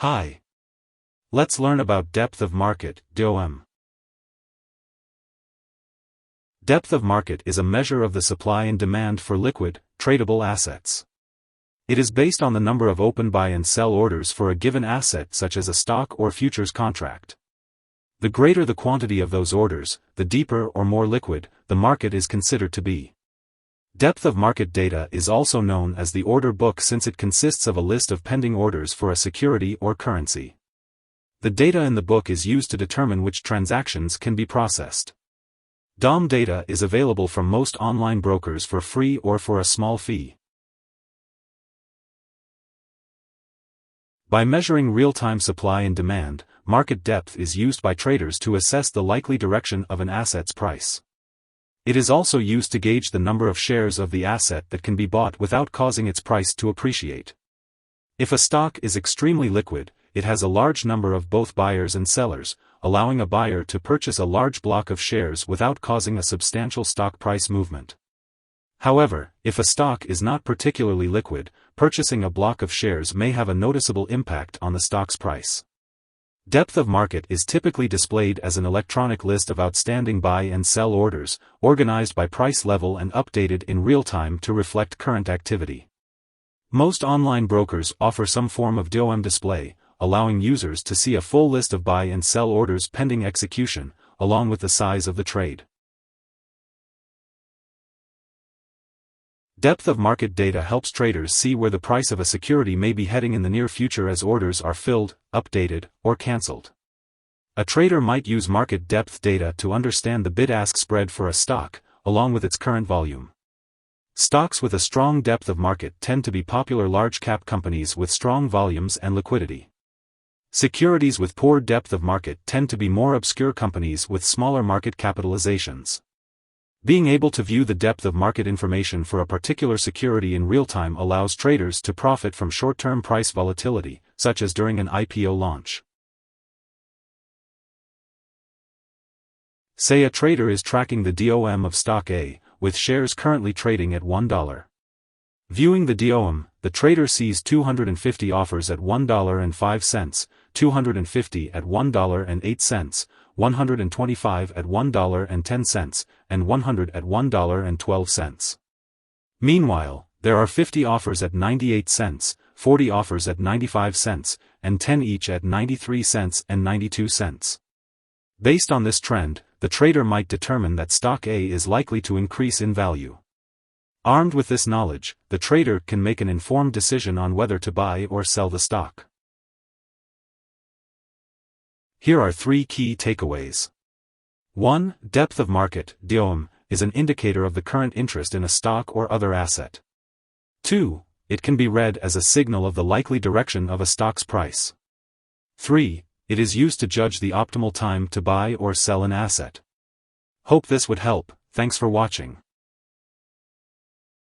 Hi. Let's learn about depth of market, DOM. Depth of market is a measure of the supply and demand for liquid, tradable assets. It is based on the number of open buy and sell orders for a given asset such as a stock or futures contract. The greater the quantity of those orders, the deeper or more liquid the market is considered to be. Depth of market data is also known as the order book since it consists of a list of pending orders for a security or currency. The data in the book is used to determine which transactions can be processed. DOM data is available from most online brokers for free or for a small fee. By measuring real-time supply and demand, market depth is used by traders to assess the likely direction of an asset's price. It is also used to gauge the number of shares of the asset that can be bought without causing its price to appreciate. If a stock is extremely liquid, it has a large number of both buyers and sellers, allowing a buyer to purchase a large block of shares without causing a substantial stock price movement. However, if a stock is not particularly liquid, purchasing a block of shares may have a noticeable impact on the stock's price. Depth of market is typically displayed as an electronic list of outstanding buy and sell orders, organized by price level and updated in real time to reflect current activity. Most online brokers offer some form of DOM display, allowing users to see a full list of buy and sell orders pending execution, along with the size of the trade. Depth of market data helps traders see where the price of a security may be heading in the near future as orders are filled, updated, or cancelled. A trader might use market depth data to understand the bid-ask spread for a stock, along with its current volume. Stocks with a strong depth of market tend to be popular large-cap companies with strong volumes and liquidity. Securities with poor depth of market tend to be more obscure companies with smaller market capitalizations. Being able to view the depth of market information for a particular security in real time allows traders to profit from short-term price volatility, such as during an IPO launch. Say a trader is tracking the DOM of stock A, with shares currently trading at $1. Viewing the DOM, the trader sees 250 offers at $1.05, 250 at $1.08, 125 at $1.10, and 100 at $1.12. Meanwhile, there are 50 offers at 98 cents, 40 offers at 95 cents, and 10 each at 93 cents and 92 cents. Based on this trend, the trader might determine that stock A is likely to increase in value. Armed with this knowledge, the trader can make an informed decision on whether to buy or sell the stock. Here are 3 key takeaways. 1. Depth of market, DOM, is an indicator of the current interest in a stock or other asset. 2. It can be read as a signal of the likely direction of a stock's price. 3. It is used to judge the optimal time to buy or sell an asset. Hope this would help. Thanks for watching.